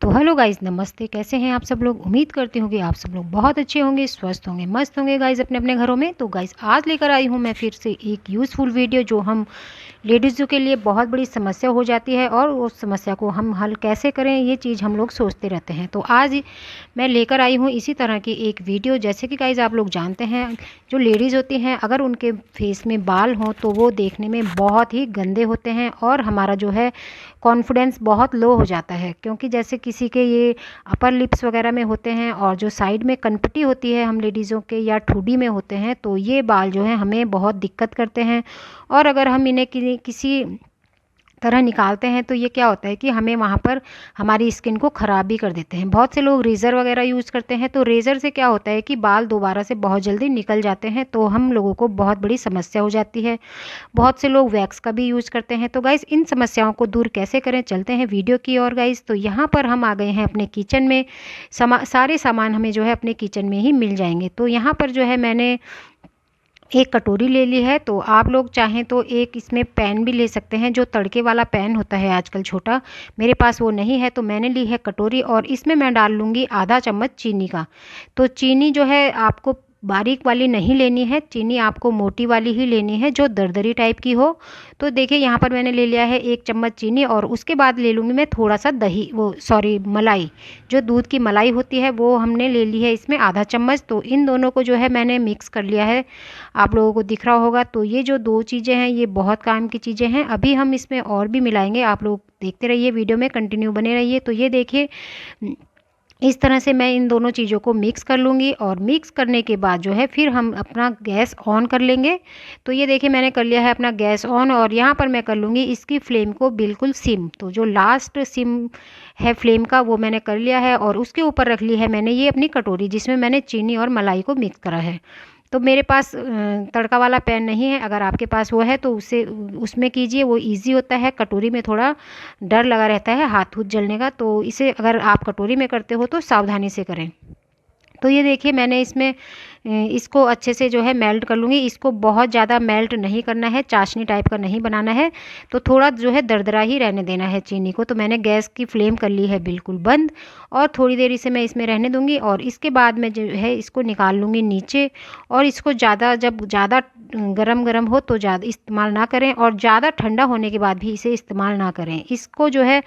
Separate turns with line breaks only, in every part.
तो hello guys, नमस्ते। कैसे हैं आप सब लोग? उम्मीद करती हूँ कि आप सब लोग बहुत अच्छे होंगे, स्वस्थ होंगे, मस्त होंगे गाइज़ अपने अपने घरों में। तो गाइज़ आज लेकर आई हूँ मैं फिर से एक यूज़फुल वीडियो जो हम लेडीज़ों के लिए बहुत बड़ी समस्या हो जाती है और उस समस्या को हम हल कैसे करें ये चीज़ हम लोग सोचते रहते हैं। तो आज मैं लेकर आई हूँ इसी तरह की एक वीडियो। जैसे कि गाइज़ आप लोग जानते हैं, जो लेडीज़ होती हैं अगर उनके फेस में बाल हों तो वो देखने में बहुत ही गंदे होते हैं और हमारा जो है कॉन्फिडेंस बहुत लो हो जाता है। क्योंकि जैसे किसी के ये अपर लिप्स वगैरह में होते हैं और जो साइड में कनपटी होती है हम लेडीज़ों के, या ठुडी में होते हैं, तो ये बाल जो है हमें बहुत दिक्कत करते हैं। और अगर हम इन्हें किसी तरह निकालते हैं तो ये क्या होता है कि हमें वहाँ पर हमारी स्किन को ख़राब भी कर देते हैं। बहुत से लोग रेज़र वगैरह यूज़ करते हैं, तो रेज़र से क्या होता है कि बाल दोबारा से बहुत जल्दी निकल जाते हैं, तो हम लोगों को बहुत बड़ी समस्या हो जाती है। बहुत से लोग वैक्स का भी यूज़ करते हैं। तो गाइज़ इन समस्याओं को दूर कैसे करें, चलते हैं वीडियो की ओर गाइज़। तो यहाँ पर हम आ गए हैं अपने किचन में। सारे सामान हमें जो है अपने किचन में ही मिल जाएंगे। तो यहाँ पर जो है मैंने एक कटोरी ले ली है। तो आप लोग चाहें तो एक इसमें पैन भी ले सकते हैं, जो तड़के वाला पैन होता है आजकल छोटा। मेरे पास वो नहीं है तो मैंने ली है कटोरी, और इसमें मैं डाल लूँगी आधा चम्मच चीनी का। तो चीनी जो है आपको बारीक वाली नहीं लेनी है, चीनी आपको मोटी वाली ही लेनी है जो दरदरी टाइप की हो। तो देखिए यहाँ पर मैंने ले लिया है एक चम्मच चीनी, और उसके बाद ले लूँगी मैं थोड़ा सा दही, वो सॉरी मलाई, जो दूध की मलाई होती है वो हमने ले ली है इसमें आधा चम्मच। तो इन दोनों को जो है मैंने मिक्स कर लिया है, आप लोगों को दिख रहा होगा। तो ये जो दो चीज़ें हैं ये बहुत काम की चीज़ें हैं। अभी हम इसमें और भी मिलाएंगे, आप लोग देखते रहिए वीडियो में, कंटिन्यू बने रहिए। तो ये देखिए इस तरह से मैं इन दोनों चीज़ों को मिक्स कर लूँगी, और मिक्स करने के बाद जो है फिर हम अपना गैस ऑन कर लेंगे। तो ये देखिए मैंने कर लिया है अपना गैस ऑन, और यहाँ पर मैं कर लूँगी इसकी फ्लेम को बिल्कुल सिम। तो जो लास्ट सिम है फ्लेम का वो मैंने कर लिया है, और उसके ऊपर रख ली है मैंने ये अपनी कटोरी जिसमें मैंने चीनी और मलाई को मिक्स करा है। तो मेरे पास तड़का वाला पैन नहीं है, अगर आपके पास वो है तो उसे उसमें कीजिए, वो इजी होता है। कटोरी में थोड़ा डर लगा रहता है हाथ हूथ जलने का, तो इसे अगर आप कटोरी में करते हो तो सावधानी से करें। तो ये देखिए मैंने इसमें इसको अच्छे से जो है मेल्ट कर लूँगी। इसको बहुत ज़्यादा मेल्ट नहीं करना है, चाशनी टाइप का नहीं बनाना है, तो थोड़ा जो है दरदरा ही रहने देना है चीनी को। तो मैंने गैस की फ्लेम कर ली है बिल्कुल बंद, और थोड़ी देर इसे मैं इसमें रहने दूँगी, और इसके बाद मैं जो है इसको निकाल लूँगी नीचे। और इसको जब ज़्यादा गरम गरम हो तो ज़्यादा इस्तेमाल ना करें, और ज़्यादा ठंडा होने के बाद भी इसे इस्तेमाल ना करें। इसको जो है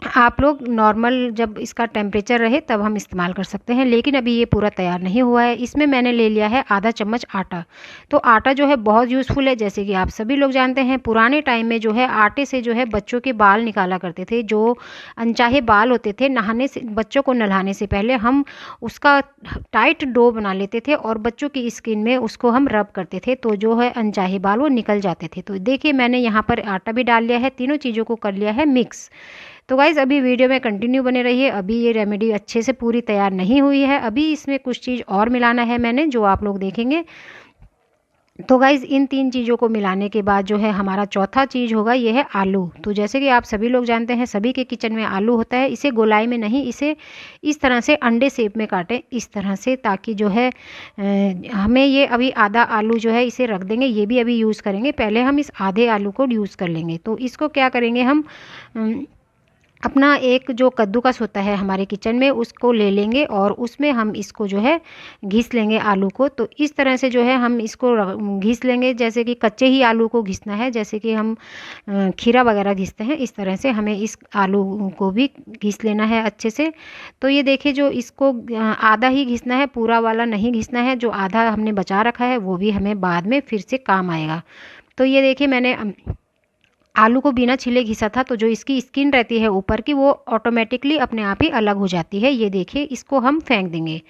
आप लोग नॉर्मल जब इसका टेम्परेचर रहे तब हम इस्तेमाल कर सकते हैं, लेकिन अभी ये पूरा तैयार नहीं हुआ है। इसमें मैंने ले लिया है आधा चम्मच आटा। तो आटा जो है बहुत यूज़फुल है, जैसे कि आप सभी लोग जानते हैं पुराने टाइम में जो है आटे से जो है बच्चों के बाल निकाला करते थे। जो अनचाहे बाल होते थे, नहाने से बच्चों को नहलाने से पहले हम उसका टाइट डो बना लेते थे और बच्चों की स्किन में उसको हम रब करते थे, तो जो है अनचाहे बाल वो निकल जाते थे। तो देखिए मैंने यहाँ पर आटा भी डाल लिया है, तीनों चीज़ों को कर लिया है मिक्स। तो गाइज़ अभी वीडियो में कंटिन्यू बने रहिए। अभी ये रेमेडी अच्छे से पूरी तैयार नहीं हुई है, अभी इसमें कुछ चीज़ और मिलाना है मैंने, जो आप लोग देखेंगे। तो गाइज़ इन तीन चीज़ों को मिलाने के बाद जो है हमारा चौथा चीज़ होगा, ये है आलू। तो जैसे कि आप सभी लोग जानते हैं सभी के किचन में आलू होता है। इसे गोलाई में नहीं, इसे इस तरह से अंडे शेप में काटें, इस तरह से, ताकि जो है हमें ये अभी आधा आलू जो है इसे रख देंगे, ये भी अभी यूज़ करेंगे। पहले हम इस आधे आलू को यूज़ कर लेंगे। तो इसको क्या करेंगे हम अपना एक जो कद्दूकस होता है हमारे किचन में उसको ले लेंगे, और उसमें हम इसको जो है घिस लेंगे आलू को। तो इस तरह से जो है हम इसको घिस लेंगे, जैसे कि कच्चे ही आलू को घिसना है, जैसे कि हम खीरा वगैरह घिसते हैं, इस तरह से हमें इस आलू को भी घिस लेना है अच्छे से। तो ये देखिए जो इसको आधा ही घिसना है, पूरा वाला नहीं घिसना है। जो आधा हमने बचा रखा है वो भी हमें बाद में फिर से काम आएगा। तो ये देखिए मैंने आलू को बिना छिले घिसा था, तो जो इसकी स्किन रहती है ऊपर की वो ऑटोमेटिकली अपने आप ही अलग हो जाती है। ये देखिए इसको हम फेंक देंगे।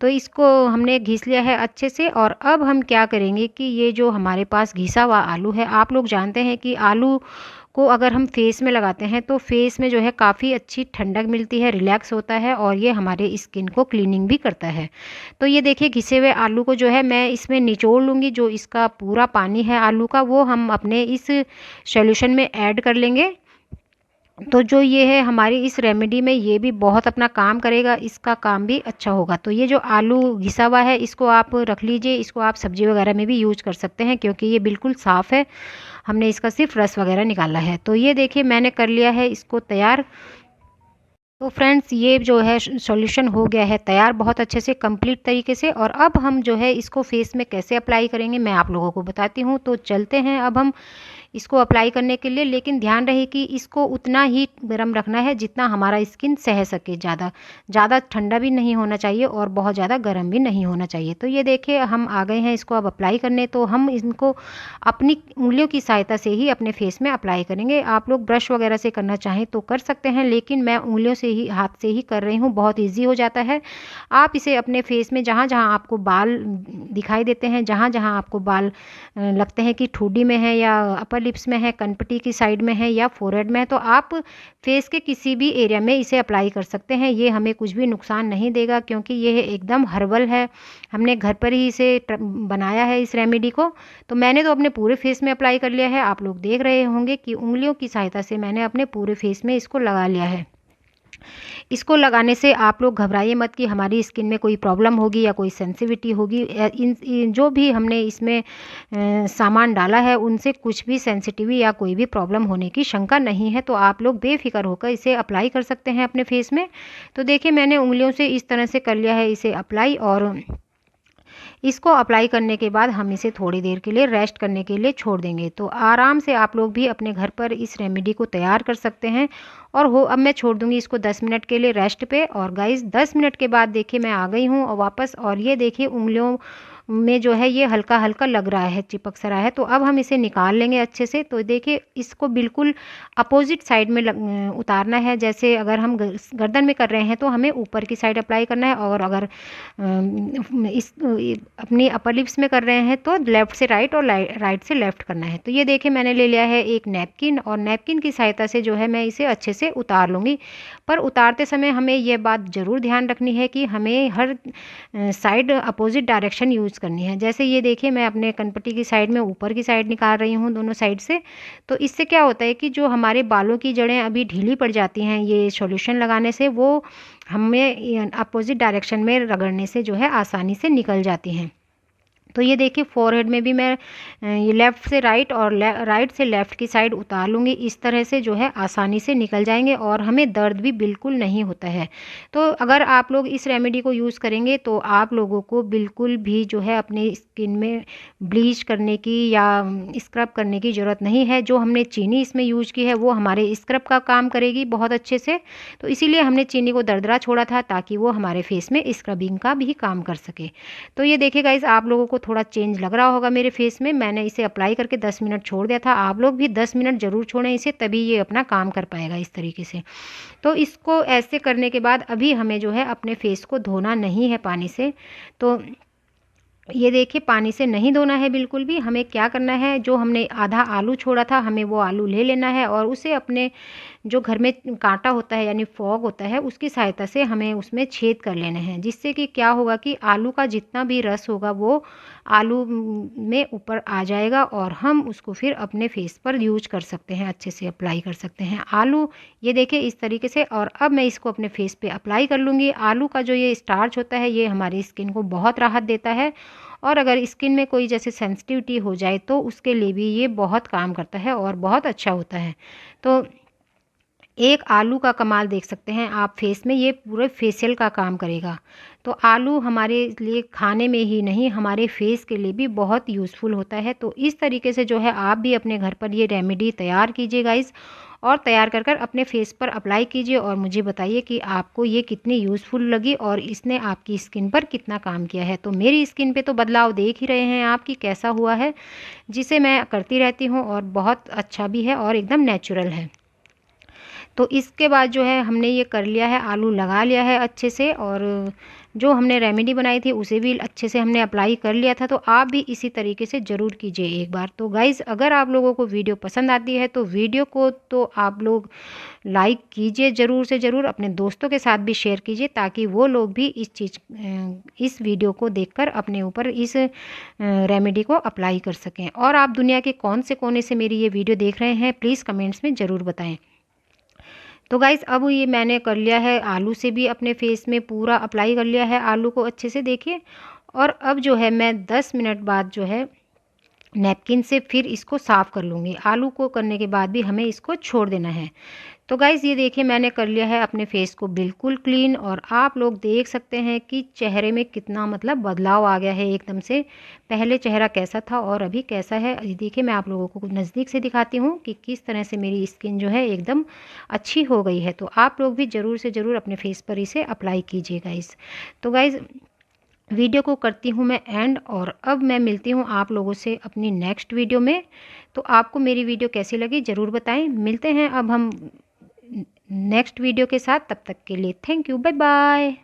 तो इसको हमने घिस लिया है अच्छे से, और अब हम क्या करेंगे कि ये जो हमारे पास घिसा हुआ आलू है, आप लोग जानते हैं कि आलू को अगर हम फेस में लगाते हैं तो फेस में जो है काफ़ी अच्छी ठंडक मिलती है, रिलैक्स होता है, और ये हमारे स्किन को क्लीनिंग भी करता है। तो ये देखिए घिसे हुए आलू को जो है मैं इसमें निचोड़ लूँगी, जो इसका पूरा पानी है आलू का वो हम अपने इस सॉल्यूशन में ऐड कर लेंगे। तो जो ये है हमारी इस रेमेडी में ये भी बहुत अपना काम करेगा, इसका काम भी अच्छा होगा। तो ये जो आलू घिसा हुआ है इसको आप रख लीजिए, इसको आप सब्जी वगैरह में भी यूज कर सकते हैं, क्योंकि ये बिल्कुल साफ़ है, हमने इसका सिर्फ रस वगैरह निकाला है। तो ये देखिए मैंने कर लिया है इसको तैयार। तो फ्रेंड्स ये जो है सॉल्यूशन हो गया है तैयार बहुत अच्छे से कंप्लीट तरीके से। और अब हम जो है इसको फेस में कैसे अप्लाई करेंगे मैं आप लोगों को बताती हूँ। तो चलते हैं अब हम इसको अप्लाई करने के लिए, लेकिन ध्यान रहे कि इसको उतना ही गर्म रखना है जितना हमारा स्किन सह सके। ज़्यादा ज़्यादा ठंडा भी नहीं होना चाहिए और बहुत ज़्यादा गर्म भी नहीं होना चाहिए। तो ये देखिए हम आ गए हैं इसको अब अप्लाई करने। तो हम इनको अपनी उंगलियों की सहायता से ही अपने फेस में अप्लाई करेंगे। आप लोग ब्रश वगैरह से करना चाहें तो कर सकते हैं, लेकिन मैं उंगलियों से ही हाथ से ही कर रही हूँ, बहुत ईजी हो जाता है। आप इसे अपने फेस में जहाँ जहाँ आपको बाल दिखाई देते हैं, जहाँ जहाँ आपको बाल लगते हैं कि ठुड्डी में है या अपर लिप्स में है, कनपटी की साइड में है या फोरहेड में है, तो आप फेस के किसी भी एरिया में इसे अप्लाई कर सकते हैं। ये हमें कुछ भी नुकसान नहीं देगा क्योंकि ये एकदम हर्बल है। हमने घर पर ही इसे बनाया है इस रेमेडी को। तो मैंने तो अपने पूरे फेस में अप्लाई कर लिया है। आप लोग देख रहे होंगे कि उंगलियों की सहायता से मैंने अपने पूरे फेस में इसको लगा लिया है। इसको लगाने से आप लोग घबराइए मत कि हमारी स्किन में कोई प्रॉब्लम होगी या कोई सेंसिटिविटी होगी। इन जो भी हमने इसमें सामान डाला है उनसे कुछ भी सेंसिटिविटी या कोई भी प्रॉब्लम होने की शंका नहीं है। तो आप लोग बेफिक्र होकर इसे अप्लाई कर सकते हैं अपने फेस में। तो देखिए मैंने उंगलियों से इस तरह से कर लिया है इसे अप्लाई। और इसको अप्लाई करने के बाद हम इसे थोड़ी देर के लिए रेस्ट करने के लिए छोड़ देंगे। तो आराम से आप लोग भी अपने घर पर इस रेमेडी को तैयार कर सकते हैं। और अब मैं छोड़ दूंगी इसको 10 मिनट के लिए रेस्ट पे। और गाइस 10 मिनट के बाद देखिए मैं आ गई हूँ और वापस, और ये देखिए उंगलियों में जो है ये हल्का हल्का लग रहा है, चिपक सा रहा है। तो अब हम इसे निकाल लेंगे अच्छे से। तो देखिए इसको बिल्कुल अपोजिट साइड में उतारना है। जैसे अगर हम गर्दन में कर रहे हैं तो हमें ऊपर की साइड अप्लाई करना है, और अगर इस अपनी अपर लिप्स में कर रहे हैं तो लेफ़्ट से राइट और राइट से लेफ़्ट करना है। तो ये देखिए मैंने ले लिया है एक नैपकिन, और नैपकिन की सहायता से जो है मैं इसे अच्छे से उतार लूँगी। पर उतारते समय हमें यह बात ज़रूर ध्यान रखनी है कि हमें हर साइड अपोजिट डायरेक्शन यूज़ करनी है। जैसे ये देखिए मैं अपने कनपटी की साइड में ऊपर की साइड निकाल रही हूँ दोनों साइड से। तो इससे क्या होता है कि जो हमारे बालों की जड़ें अभी ढीली पड़ जाती हैं ये सॉल्यूशन लगाने से, वो हमें अपोजिट डायरेक्शन में रगड़ने से जो है आसानी से निकल जाती हैं। तो ये देखिए फोरहेड में भी मैं ये लेफ़्ट से राइट और राइट से लेफ़्ट की साइड उतार लूँगी। इस तरह से जो है आसानी से निकल जाएंगे और हमें दर्द भी बिल्कुल नहीं होता है। तो अगर आप लोग इस रेमेडी को यूज़ करेंगे तो आप लोगों को बिल्कुल भी जो है अपने स्किन में ब्लीच करने की या स्क्रब करने की ज़रूरत नहीं है। जो हमने चीनी इसमें यूज की है वो हमारे स्क्रब का काम करेगी बहुत अच्छे से। तो इसीलिए हमने चीनी को दरदरा छोड़ा था ताकि वो हमारे फेस में स्क्रबिंग का भी काम कर सके। तो ये देखिए गाइस आप लोगों को थोड़ा चेंज लग रहा होगा मेरे फेस में। मैंने इसे अप्लाई करके 10 मिनट छोड़ दिया था। आप लोग भी 10 मिनट ज़रूर छोड़ें इसे, तभी ये अपना काम कर पाएगा इस तरीके से। तो इसको ऐसे करने के बाद अभी हमें जो है अपने फेस को धोना नहीं है पानी से। तो ये देखिए पानी से नहीं धोना है बिल्कुल भी। हमें क्या करना है, जो हमने आधा आलू छोड़ा था हमें वो आलू ले लेना है और उसे अपने जो घर में कांटा होता है यानी फॉग होता है उसकी सहायता से हमें उसमें छेद कर लेने हैं। जिससे कि क्या होगा कि आलू का जितना भी रस होगा वो आलू में ऊपर आ जाएगा और हम उसको फिर अपने फेस पर यूज कर सकते हैं, अच्छे से अप्लाई कर सकते हैं आलू। ये देखिए इस तरीके से। और अब मैं इसको अपने फेस पे अप्लाई कर लूँगी। आलू का जो ये स्टार्च होता है ये हमारी स्किन को बहुत राहत देता है, और अगर स्किन में कोई जैसे सेंसिटिविटी हो जाए तो उसके लिए भी ये बहुत काम करता है और बहुत अच्छा होता है। तो एक आलू का कमाल देख सकते हैं आप फेस में, ये पूरे फेशियल का काम करेगा। तो आलू हमारे लिए खाने में ही नहीं हमारे फेस के लिए भी बहुत यूज़फुल होता है। तो इस तरीके से जो है आप भी अपने घर पर ये रेमेडी तैयार कीजिए गाइस, और तैयार कर कर अपने फेस पर अप्लाई कीजिए और मुझे बताइए कि आपको ये कितनी यूज़फुल लगी और इसने आपकी स्किन पर कितना काम किया है। तो मेरी स्किन पे तो बदलाव देख ही रहे हैं आप कि कैसा हुआ है, जिसे मैं करती रहती हूँ और बहुत अच्छा भी है और एकदम नेचुरल है। तो इसके बाद जो है हमने ये कर लिया है, आलू लगा लिया है अच्छे से, और जो हमने रेमेडी बनाई थी उसे भी अच्छे से हमने अप्लाई कर लिया था। तो आप भी इसी तरीके से ज़रूर कीजिए एक बार। तो गाइज़ अगर आप लोगों को वीडियो पसंद आती है तो वीडियो को तो आप लोग लाइक कीजिए ज़रूर से ज़रूर, अपने दोस्तों के साथ भी शेयर कीजिए ताकि वो लोग भी इस वीडियो को देखकर अपने ऊपर इस रेमेडी को अप्लाई कर सकें। और आप दुनिया के कौन से कोने से मेरी ये वीडियो देख रहे हैं प्लीज़ कमेंट्स में ज़रूर बताएँ। तो गाइज़ अब ये मैंने कर लिया है, आलू से भी अपने फेस में पूरा अप्लाई कर लिया है आलू को अच्छे से देखिए। और अब जो है मैं 10 मिनट बाद जो है नैपकिन से फिर इसको साफ़ कर लूँगी। आलू को करने के बाद भी हमें इसको छोड़ देना है। तो गाइज़ ये देखिए मैंने कर लिया है अपने फेस को बिल्कुल क्लीन, और आप लोग देख सकते हैं कि चेहरे में कितना मतलब बदलाव आ गया है एकदम से। पहले चेहरा कैसा था और अभी कैसा है, ये देखिए मैं आप लोगों को नज़दीक से दिखाती हूँ कि किस तरह से मेरी स्किन जो है एकदम अच्छी हो गई है। तो आप लोग भी ज़रूर से ज़रूर अपने फेस पर इसे अप्लाई कीजिए गाइज़। तो गाइज़ वीडियो को करती हूँ मैं एंड, और अब मैं मिलती हूँ आप लोगों से अपनी नेक्स्ट वीडियो में। तो आपको मेरी वीडियो कैसी लगी ज़रूर बताएं। मिलते हैं अब हम नेक्स्ट वीडियो के साथ, तब तक के लिए थैंक यू, बाय बाय।